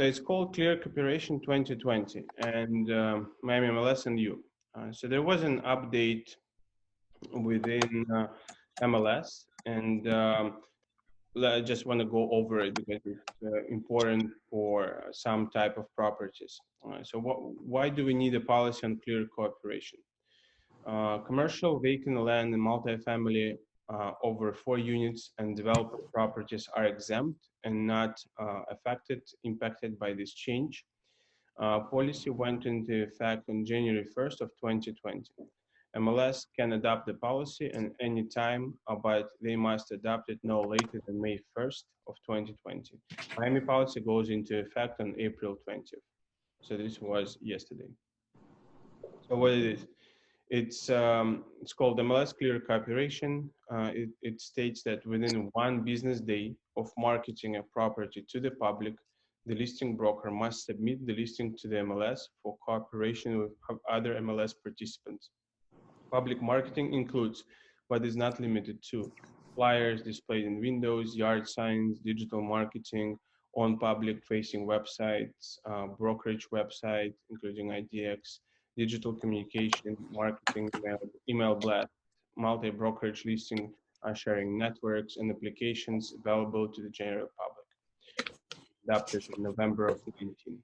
it's called Clear Cooperation 2020, and Miami MLS and you. So there was an update within MLS, and I just want to go over it because it's important for some type of properties. So why do we need a policy on clear cooperation? Commercial, vacant land, and multifamily over 4 units and developer properties are exempt and not impacted by this change. Policy went into effect on January 1st of 2020. MLS can adopt the policy at any time, but they must adopt it no later than May 1st of 2020. Miami policy goes into effect on April 20th. So this was yesterday. So what it is? It's called MLS Clear Cooperation. It states that within 1 business day of marketing a property to the public, the listing broker must submit the listing to the MLS for cooperation with other MLS participants. Public marketing includes, but is not limited to, flyers displayed in windows, yard signs, digital marketing, on public-facing websites, brokerage website, including IDX, digital communication, marketing, email blast, multi-brokerage listing, sharing networks, and applications available to the general public. Adopted in November of 2019.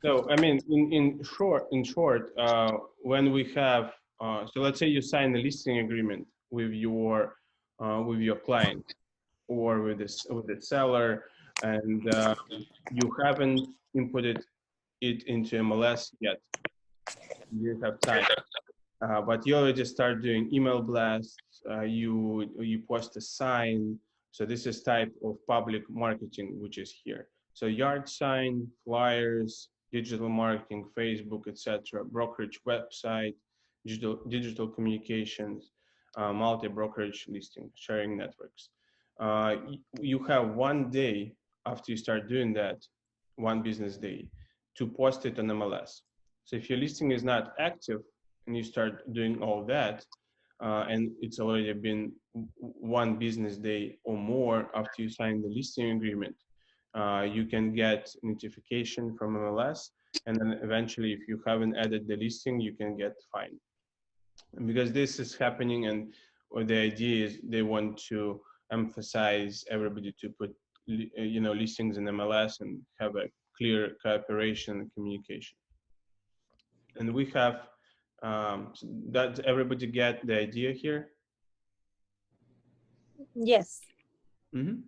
So, I mean, in short, when we have, so let's say you sign a listing agreement with your client or with the seller, and you haven't inputted it into MLS yet. You have time, but you already start doing email blasts. You post a sign. So this is type of public marketing, which is here. So yard sign, flyers, digital marketing, Facebook, etc., brokerage website, digital communications, multi-brokerage listing, sharing networks. You have 1 day after you start doing that, 1 business day, to post it on MLS. So if your listing is not active and you start doing all that, and it's already been 1 business day or more after you sign the listing agreement, you can get notification from MLS, and then eventually, if you haven't added the listing, you can get fined. And because this is happening, and the idea is they want to emphasize everybody to put, listings in MLS and have a clear cooperation and communication. And we have that everybody get the idea here. Yes. Mm-hmm.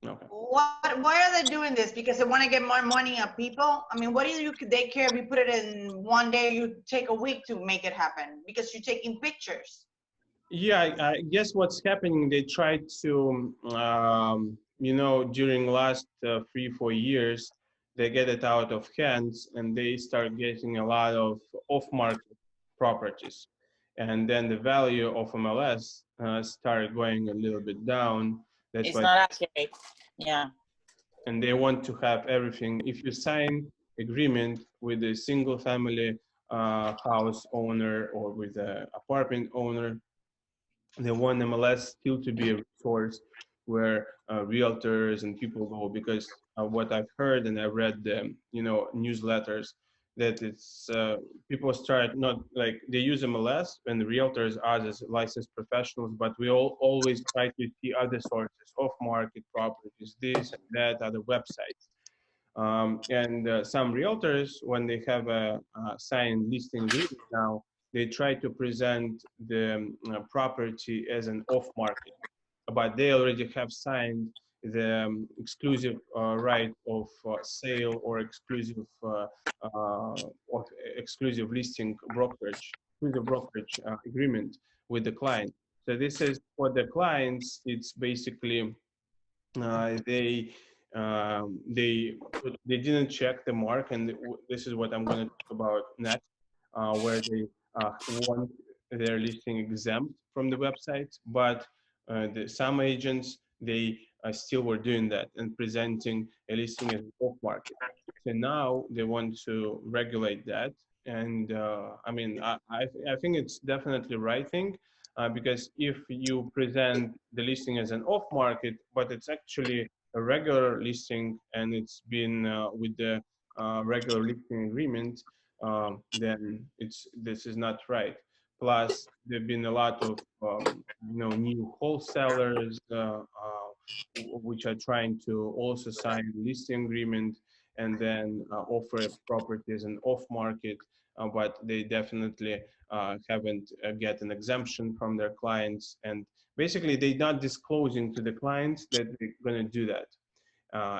Okay. Why are they doing this? Because they want to get more money on people? I mean, what do they care if you put it in 1 day, you take a week to make it happen because you're taking pictures? Yeah, I guess what's happening, they try to, during last 3-4 years, they get it out of hands and they start getting a lot of off-market properties. And then the value of MLS started going a little bit down. That's it's not accurate. Yeah. And they want to have everything. If you sign agreement with a single family house owner or with an apartment owner, they want MLS still to be a resource where realtors and people go, because what I've heard and I've read the newsletters, that it's people start not like they use MLS and the realtors as licensed professionals, but we always try to see other sources of market properties, this and that, other websites. Some realtors, when they have a signed listing agreement now, they try to present the property as an off-market, but they already have signed the exclusive right of sale or exclusive listing brokerage, agreement with the client. So this is for the clients. It's basically they didn't check the mark, and this is what I'm going to talk about next, where they want their listing exempt from the website, but some agents, they still were doing that and presenting a listing as off market. So now they want to regulate that, and I mean, I think it's definitely the right thing, because if you present the listing as an off market, but it's actually a regular listing and it's been with the regular listing agreement, then this is not right. Plus, there've been a lot of new wholesalers which are trying to also sign listing agreement and then offer properties and off market, but they definitely haven't get an exemption from their clients, and basically they're not disclosing to the clients that they're going to do that.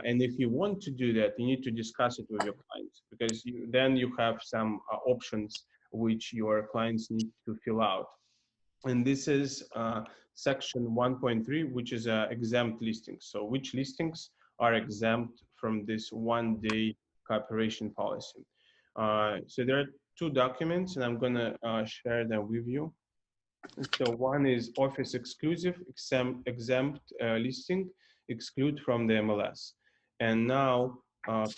And if you want to do that, you need to discuss it with your clients, because then you have some options which your clients need to fill out. And this is section 1.3, which is exempt listings. So which listings are exempt from this 1-day cooperation policy? So there are two documents, and I'm going to share them with you. So one is office exclusive exempt listing, exclude from the MLS. And now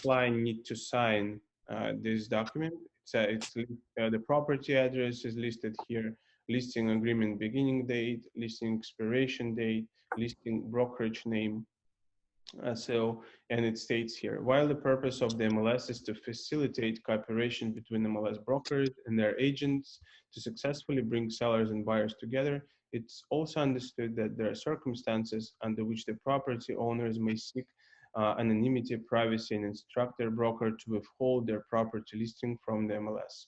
client need to sign this document. The property address is listed here, listing agreement beginning date, listing expiration date, listing brokerage name. And it states here, while the purpose of the MLS is to facilitate cooperation between MLS brokers and their agents to successfully bring sellers and buyers together, it's also understood that there are circumstances under which the property owners may seek anonymity, privacy, and instruct their broker to withhold their property listing from the MLS.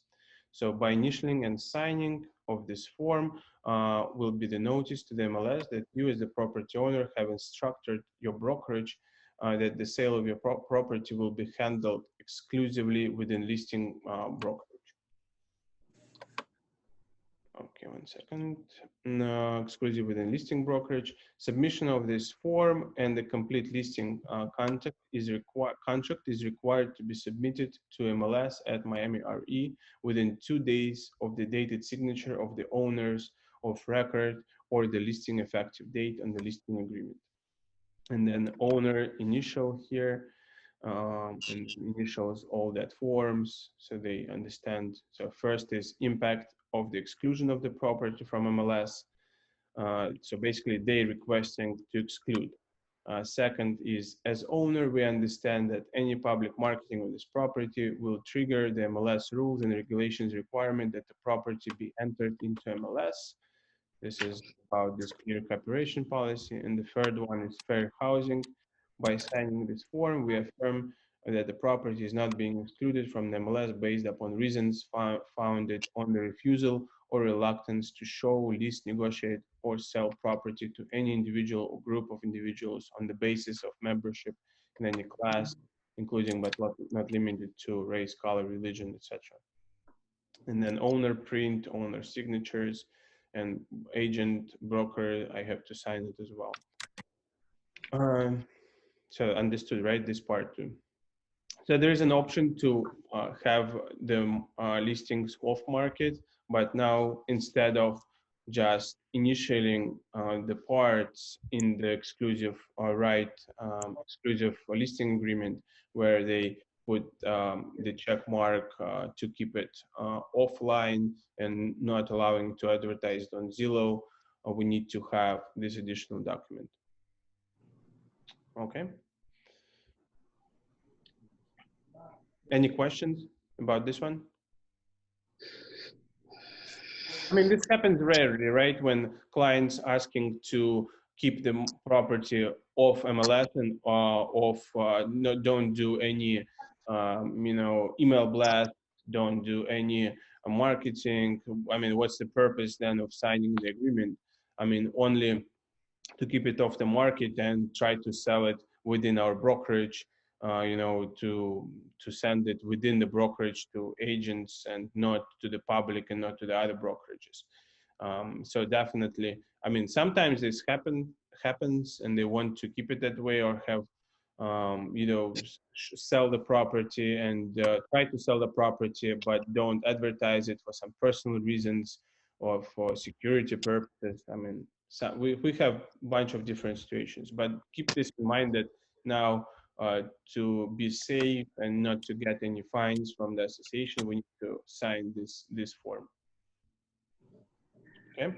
So by initialing and signing of this form will be the notice to the MLS that you as the property owner have instructed your brokerage that the sale of your property will be handled exclusively within listing brokerage. Okay, 1 second. No, exclusive within listing brokerage. Submission of this form and the complete listing contract is required to be submitted to MLS at Miami RE within 2 days of the dated signature of the owners of record or the listing effective date on the listing agreement. And then owner initial here, and initials all that forms so they understand. So first is impact of the exclusion of the property from MLS. So basically they requesting to exclude. Second is, as owner, we understand that any public marketing of this property will trigger the MLS rules and regulations requirement that the property be entered into MLS. This is about this clear cooperation policy. And the third one is fair housing. By signing this form, we affirm that the property is not being excluded from the MLS based upon reasons founded on the refusal or reluctance to show, lease, negotiate, or sell property to any individual or group of individuals on the basis of membership in any class, including but not limited to race, color, religion, etc. And then owner print, owner signatures, and agent, broker, I have to sign it as well. So understood, right? This part too. So there is an option to have the listings off market, but now instead of just initialing the parts in the exclusive exclusive listing agreement where they put the check mark to keep it offline and not allowing to advertise on Zillow, we need to have this additional document. Okay. Any questions about this one? I mean, this happens rarely, right? When clients asking to keep the property off MLS and no, don't do any, email blast, don't do any marketing. I mean, what's the purpose then of signing the agreement? I mean, only to keep it off the market and try to sell it within our brokerage, to send it within the brokerage to agents and not to the public and not to the other brokerages. So definitely, I mean, sometimes this happens and they want to keep it that way or have, sell the property and try to sell the property, but don't advertise it for some personal reasons or for security purposes. I mean, so we have a bunch of different situations, but keep this in mind that now to be safe and not to get any fines from the association, we need to sign this form. Okay.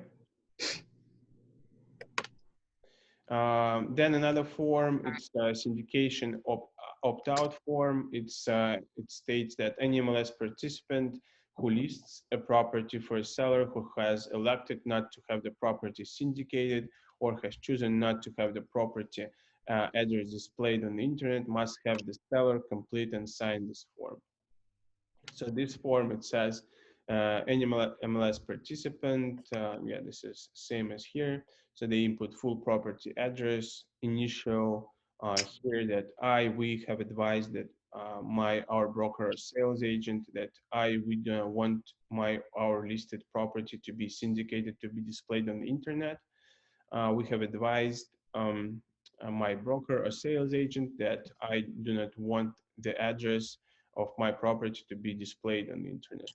Then another form, it's syndication opt-out form. It states that any MLS participant who lists a property for a seller who has elected not to have the property syndicated or has chosen not to have the property address displayed on the internet must have the seller complete and sign this form. So this form, it says any MLS participant, yeah, this is same as here. So they input full property address, initial here that we have advised that our broker or sales agent that we want our listed property to be syndicated to be displayed on the internet. We have advised my broker or sales agent that I do not want the address of my property to be displayed on the internet.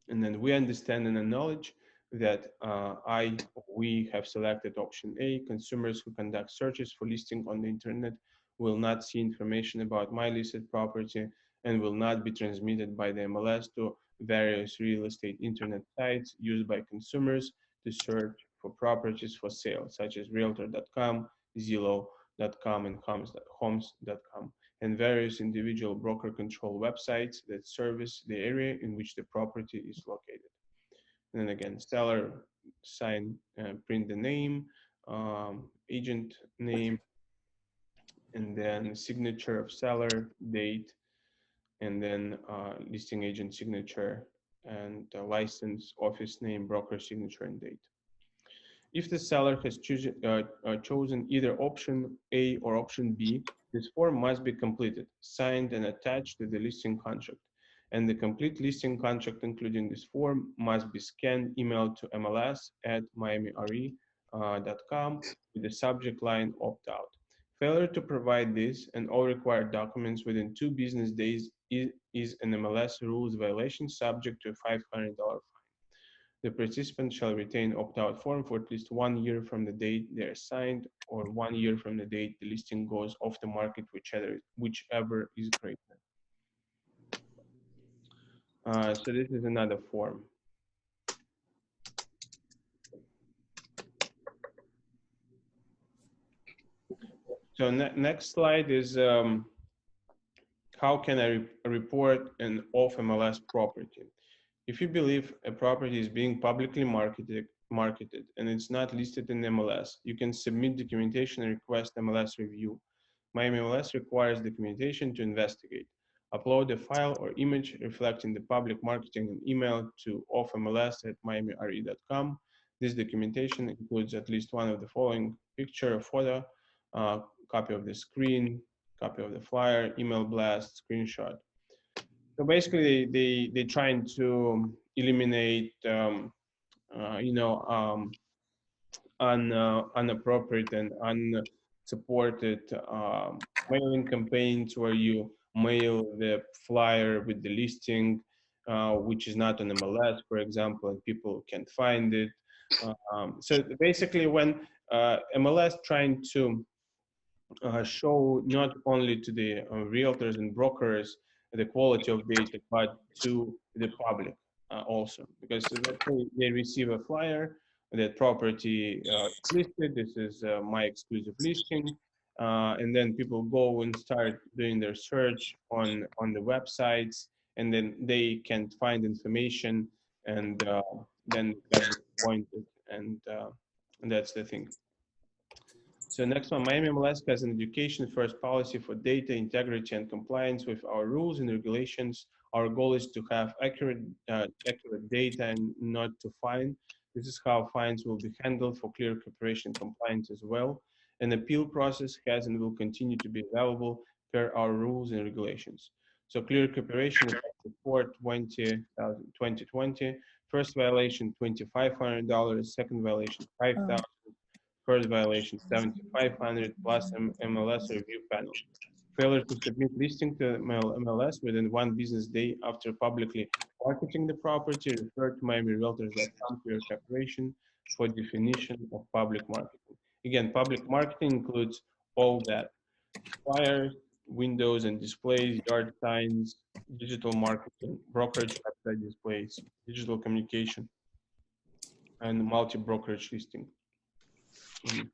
And then we understand and acknowledge that we have selected option A. Consumers who conduct searches for listing on the internet will not see information about my listed property and will not be transmitted by the MLS to various real estate internet sites used by consumers to search for properties for sale, such as realtor.com, Zillow.com, and homes.com, and various individual broker control websites that service the area in which the property is located. And then again, seller sign, print the name, agent name, and then signature of seller, date, and then listing agent signature, and license, office name, broker signature, and date. If the seller has chosen either option A or option B, this form must be completed, signed, and attached to the listing contract. And the complete listing contract, including this form, must be scanned, emailed to MLS@miamire.com with the subject line opt-out. Failure to provide this and all required documents within 2 business days is an MLS rules violation subject to a $500 fine. The participant shall retain opt-out form for at least 1 year from the date they are signed or 1 year from the date the listing goes off the market, whichever is greater. So this is another form. So next slide is how can I report an off MLS property? If you believe a property is being publicly marketed and it's not listed in MLS, you can submit documentation and request MLS review. My MLS requires documentation to investigate. Upload a file or image reflecting the public marketing and email to offmls@miamire.com. This documentation includes at least one of the following: picture or photo, copy of the screen, copy of the flyer, email blast, screenshot. So basically, they're trying to eliminate, inappropriate and unsupported mailing campaigns where you mail the flyer with the listing, which is not on MLS, for example, and people can't find it. So basically, when MLS trying to show not only to the realtors and brokers the quality of data, but to the public also. Because they receive a flyer, that property listed, this is my exclusive listing, and then people go and start doing their search on the websites, and then they can't find information, and then get disappointed, and that's the thing. So next one, Miami MLS has an education first policy for data integrity and compliance with our rules and regulations. Our goal is to have accurate data and not to fine. This is how fines will be handled for clear cooperation compliance as well. An appeal process has and will continue to be available per our rules and regulations. So clear cooperation effective for 2020. First violation, $2,500. Second violation, $5,000. First violation, $7,500 plus MLS review panel. Failure to submit listing to MLS within 1 business day after publicly marketing the property, refer to MiamiRealtors.com for your preparation for definition of public marketing. Again, public marketing includes all that: flyers, windows and displays, yard signs, digital marketing, brokerage website displays, digital communication, and multi-brokerage listing.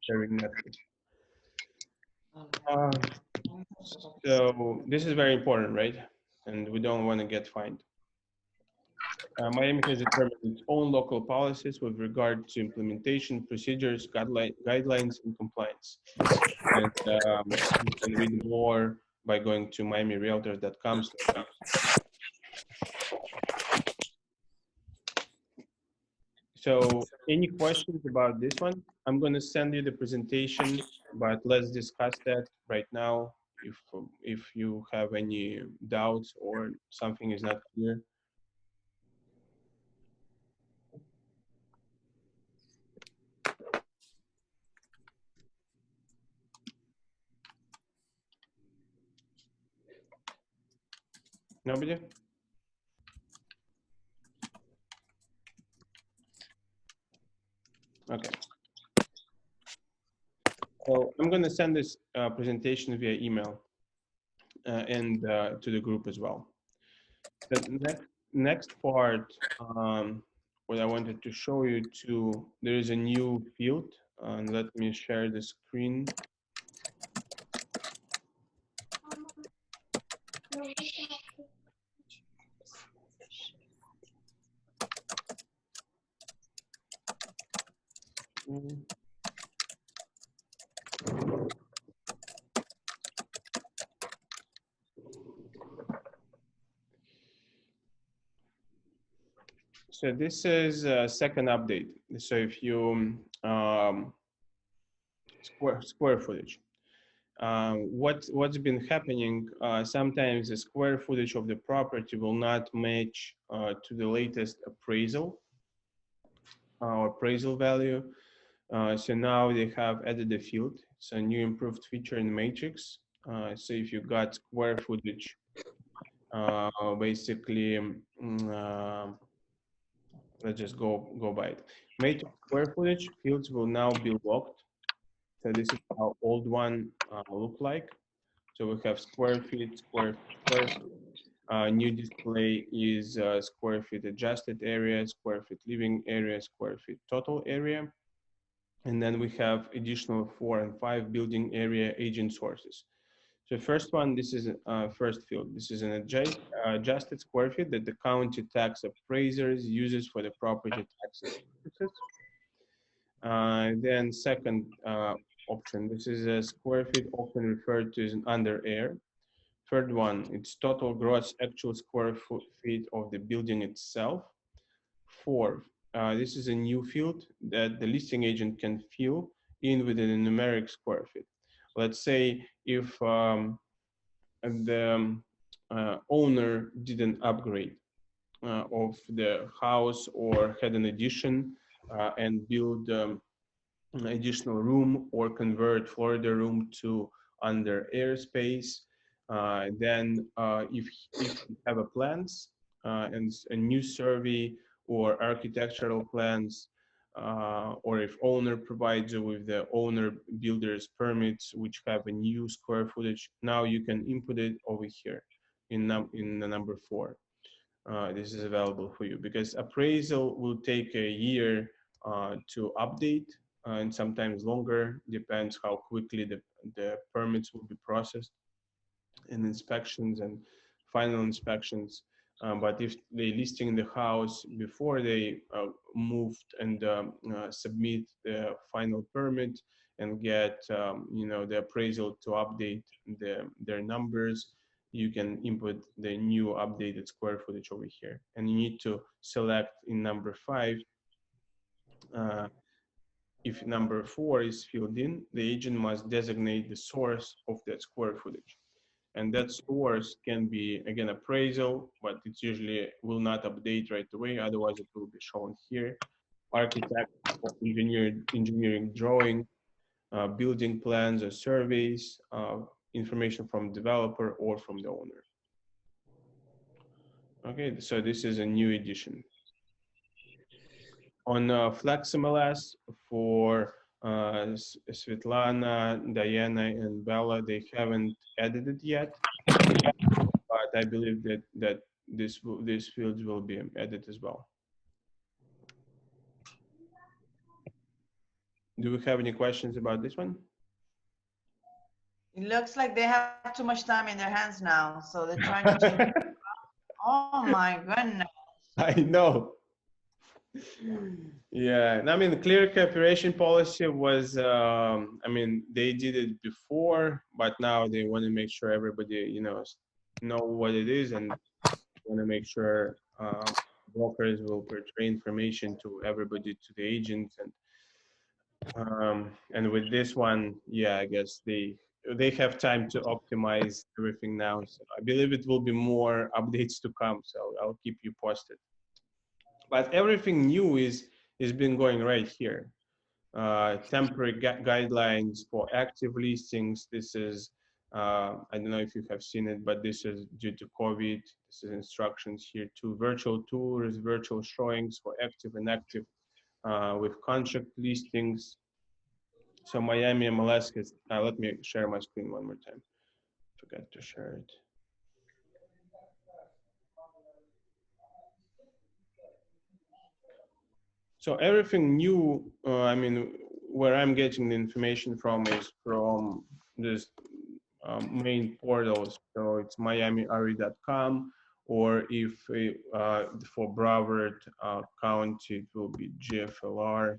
Sharing network. Uh, so this is very important, right? And we don't want to get fined. Miami has determined its own local policies with regard to implementation, procedures, guidelines, and compliance. And you can read more by going to miamirealtors.com. So any questions about this one? I'm going to send you the presentation, but let's discuss that right now. If you have any doubts or something is not clear. Nobody? Okay. So I'm going to send this presentation via email and to the group as well. The next part, what I wanted to show you too, there is a new field. And let me share the screen. So this is a second update. So if you square footage, what's been happening? Sometimes the square footage of the property will not match to the latest appraisal or appraisal value. So now they have added a field. It's a new improved feature in Matrix. So if you got square footage, basically, let's just go by it. Matrix square footage fields will now be locked. So this is how old one look like. So we have square feet, square feet. New display is square feet adjusted area, square feet living area, square feet total area. And then we have additional 4 and 5 building area agent sources. So first one, this is first field. This is an adjusted square feet that the county tax appraisers uses for the property taxes purposes. Then second option, this is a square feet often referred to as an under air. Third one, it's total gross actual square feet of the building itself. Fourth, this is a new field that the listing agent can fill in within a numeric square feet. Let's say if the owner did an upgrade of the house or had an addition and build additional room or convert Florida room to under airspace, then if you have a plans and a new survey or architectural plans, or if owner provides you with the owner builder's permits, which have a new square footage, now you can input it over here in the number 4. This is available for you because appraisal will take a year to update and sometimes longer, depends how quickly the permits will be processed and inspections and final inspections. But if they listing the house before they moved and submit the final permit and get the appraisal to update their numbers, you can input the new updated square footage over here. And you need to select in number 5. If number 4 is filled in, the agent must designate the source of that square footage. And that source can be, again, appraisal, but it usually will not update right away. Otherwise, it will be shown here. Architect or engineering drawing, building plans or surveys, information from developer or from the owner. Okay, so this is a new edition. On Flex MLS for Svetlana, Diana, and Bella, they haven't added it yet, but I believe that these fields will be added as well. Do we have any questions about this one? It looks like they have too much time in their hands now, so they're trying to change. Oh my goodness. I know. Yeah, and I mean, the clear cooperation policy was, I mean, they did it before, but now they want to make sure everybody, know what it is, and want to make sure brokers will portray information to everybody, to the agents, and with this one, yeah, I guess they have time to optimize everything now. So I believe it will be more updates to come. So I'll keep you posted. But everything new is been going right here. Temporary guidelines for active listings. This is I don't know if you have seen it, but this is due to COVID. This is instructions here to virtual tours, virtual showings for active and active with contract listings. So Miami MLS has, let me share my screen one more time. Forgot to share it. So everything new, I mean, where I'm getting the information from is from this main portals. So it's miamire.com, or if for Broward County, it will be GFLR,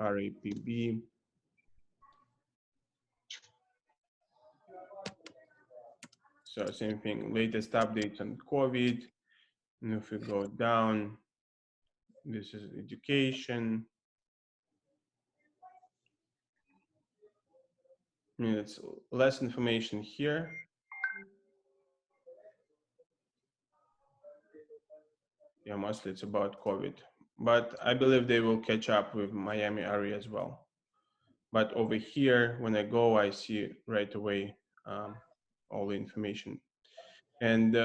RAPB. So same thing, latest updates on COVID. And if we go down, this is education. I mean, it's less information here. Yeah, mostly it's about COVID, but I believe they will catch up with Miami area as well. But over here, when I go, I see right away all the information. And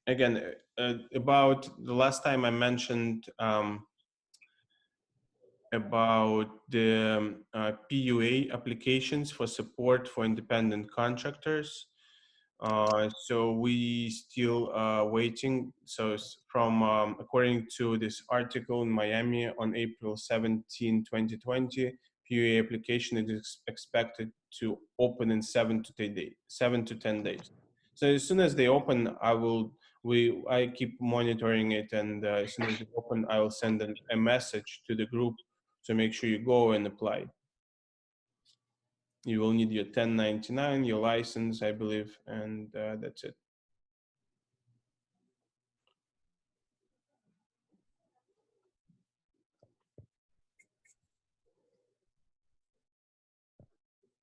again, about the last time I mentioned about the PUA applications for support for independent contractors. So we still waiting. So from according to this article in Miami on April 17, 2020, PUA application is expected to open in 7 to 10 days. So as soon as they open, I keep monitoring it, and as soon as they open, I will send a message to the group to make sure you go and apply. You will need your 1099, your license, I believe, and that's it.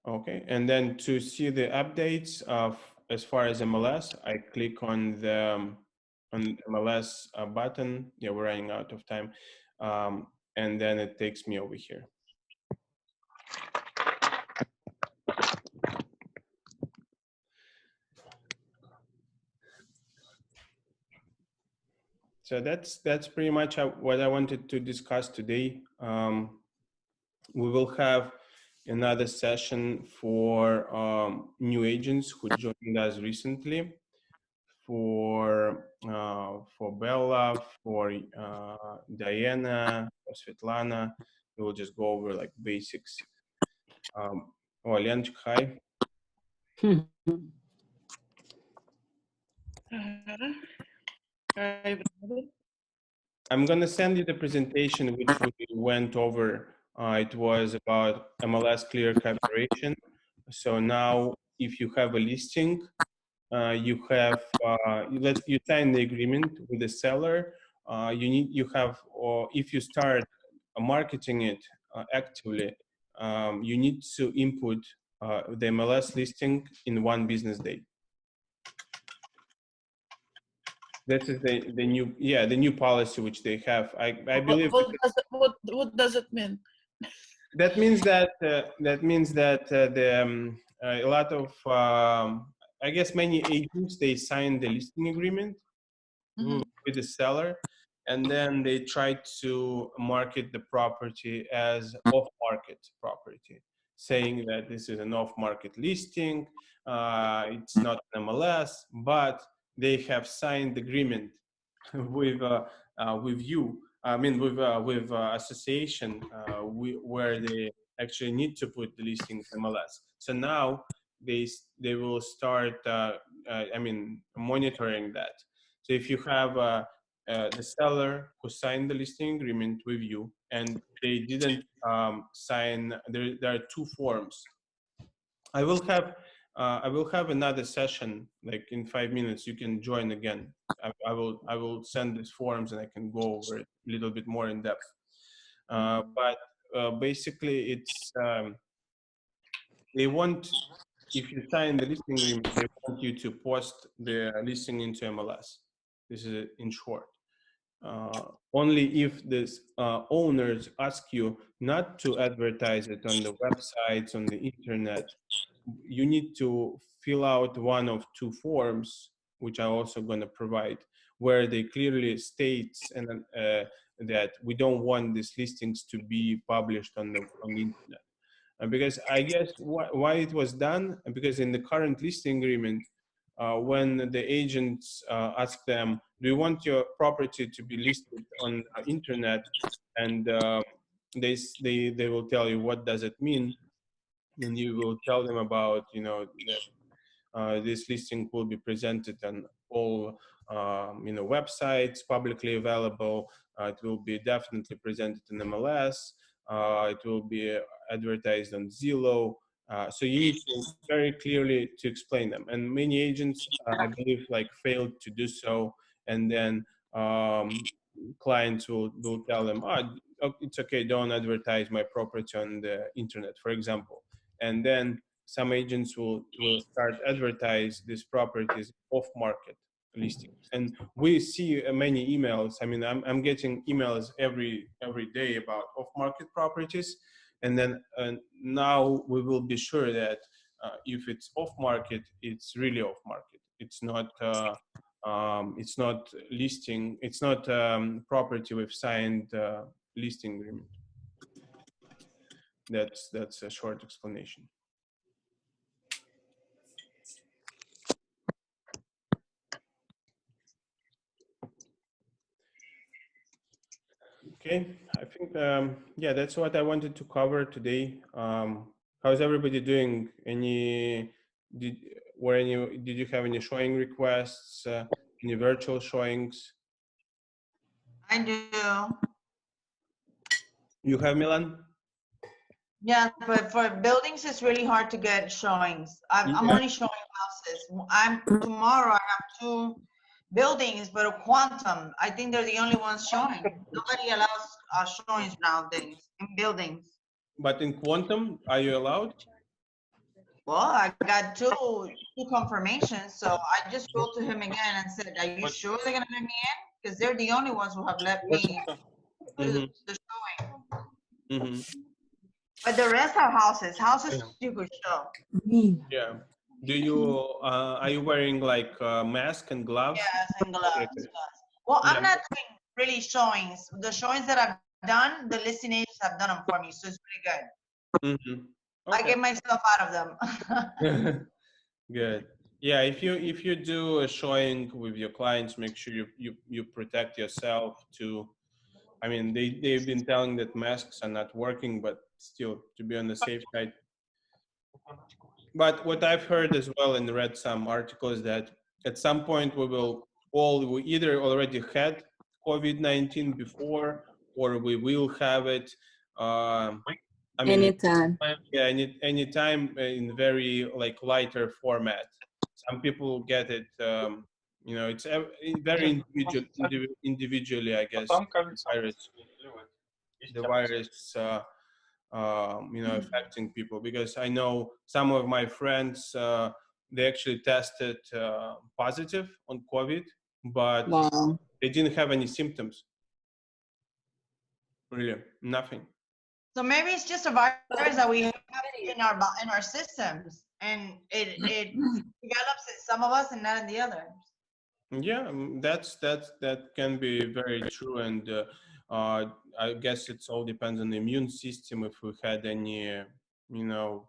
Okay, and then to see the updates of as far as MLS, I click on the MLS button. Yeah, we're running out of time, and then it takes me over here. So that's pretty much what I wanted to discuss today. We will have another session for new agents who joined us recently, for Bella, for Diana, for Svetlana. We will just go over like basics. Oh, Lenchik, hi. I'm going to send you the presentation which we went over. It was about MLS clear cooperation. So now if you have a listing, you have, you sign the agreement with the seller. Or if you start marketing it actively, you need to input the MLS listing in 1 business day. This is the new policy which they have. I believe. What does it mean? That means that a lot of I guess many agents, they sign the listing agreement with the seller, and then they try to market the property as off-market property, saying that this is an off-market listing. It's not an MLS, but they have signed agreement with you. I mean, with association where they actually need to put the listings MLS. So now they will start I mean monitoring that. So if you have the seller who signed the listing agreement with you and they didn't sign, there are two forms. I will have another session like in 5 minutes. You can join again. I will send these forms and I can go over it a little bit more in depth. But basically, it's they want, if you sign the listing agreement, they want you to post the listing into MLS. This is it in short. Only if this owners ask you not to advertise it on the websites, on the internet, you need to fill out one of two forms, which I'm also going to provide, where they clearly states and that we don't want these listings to be published on the internet. Because I guess why it was done, because in the current listing agreement, when the agents ask them, do you want your property to be listed on the internet? And they will tell you, what does it mean? And you will tell them about, you know, that this listing will be presented on all, you know, websites, publicly available. It will be definitely presented in MLS. It will be advertised on Zillow. So you need to very clearly to explain them. And many agents, I believe, like failed to do so. And then clients will tell them, oh, it's okay, don't advertise my property on the internet, for example. And then some agents will start advertise these properties off market listings. And we see many emails. I mean, I'm getting emails every day about off market properties. And then now we will be sure that if it's off market, it's really off market. It's not listing. It's not property with signed listing agreement. That's a short explanation. Okay, I think yeah, that's what I wanted to cover today. How's everybody doing? Did you have any showing requests? Any virtual showings? I do. You have, Milan? Yeah, but for buildings, it's really hard to get showings. I'm Yeah. only showing houses. Tomorrow I have two buildings, but a quantum. I think they're the only ones showing. Nobody allows showings nowadays in buildings. But in quantum, are you allowed? Well, I got two confirmations, so I just wrote to him again and said, "Are you sure they're gonna let me in? Because they're the only ones who have let me do the showing." Mm-hmm. But the rest are houses. Houses you could show. Yeah. Do you are you wearing like mask and gloves? Yes, and gloves. Well, Yeah. I'm not doing really showings. The showings that I've done, the listing agents have done them for me, so it's pretty good. Mm-hmm. I Okay. get myself out of them. Good. Yeah, if you do a showing with your clients, make sure you protect yourself too. I mean, they've been telling that masks are not working, but still to be on the safe side. But what I've heard as well and read some articles that at some point we either already had COVID-19 before or we will have it. I mean, Anytime. yeah, anytime in very like lighter format. Some people get it, you know, it's very individually, I guess. The virus, you know, affecting people, because I know some of my friends, they actually tested positive on COVID, but Wow. they didn't have any symptoms. Really, nothing. So maybe it's just a virus that we have in our systems, and it develops in some of us and not in the others. Yeah, that can be very true, and I guess it's all depends on the immune system. If we had any, you know,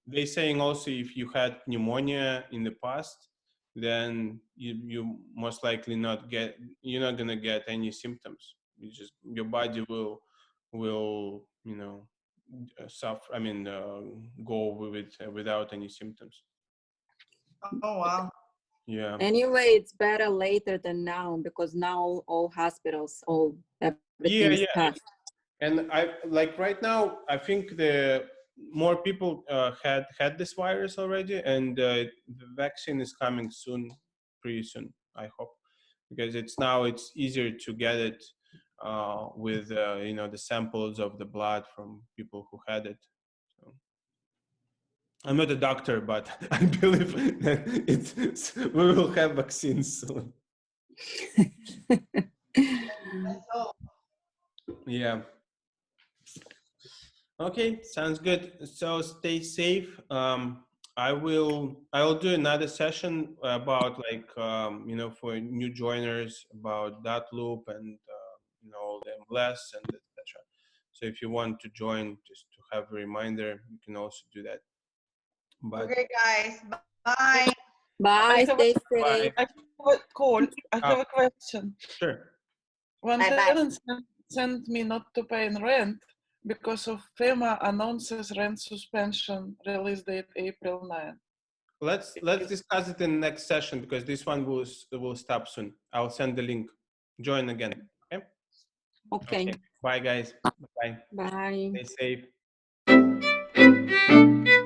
they saying also if you had pneumonia in the past, then you most likely you're not gonna get any symptoms. Your body will you know suffer. I mean, go with without any symptoms. Oh, wow. Yeah. Anyway, it's better later than now because now all hospitals, everything is Yeah. packed. And I like right now, I think the more people had this virus already, and the vaccine is coming soon, pretty soon, I hope, because it's easier to get it with the samples of the blood from people who had it. So, I'm not a doctor, but I believe that we will have vaccines soon. So, Yeah. Okay, sounds good. So stay safe. I will do another session about like for new joiners about that loop and all the MLS and etc. So if you want to join, just to have a reminder, you can also do that. But okay, guys. Bye. Bye, have stay bye. safe. I have a call. I have a question. Sure. One Bye-bye. tenant sent me not to pay rent because of FEMA announces rent suspension, release date April 9. Let's discuss it in the next session because this one will stop soon. I'll send the link. Join again. Okay. Okay. Bye, guys. Bye. Bye. Stay safe.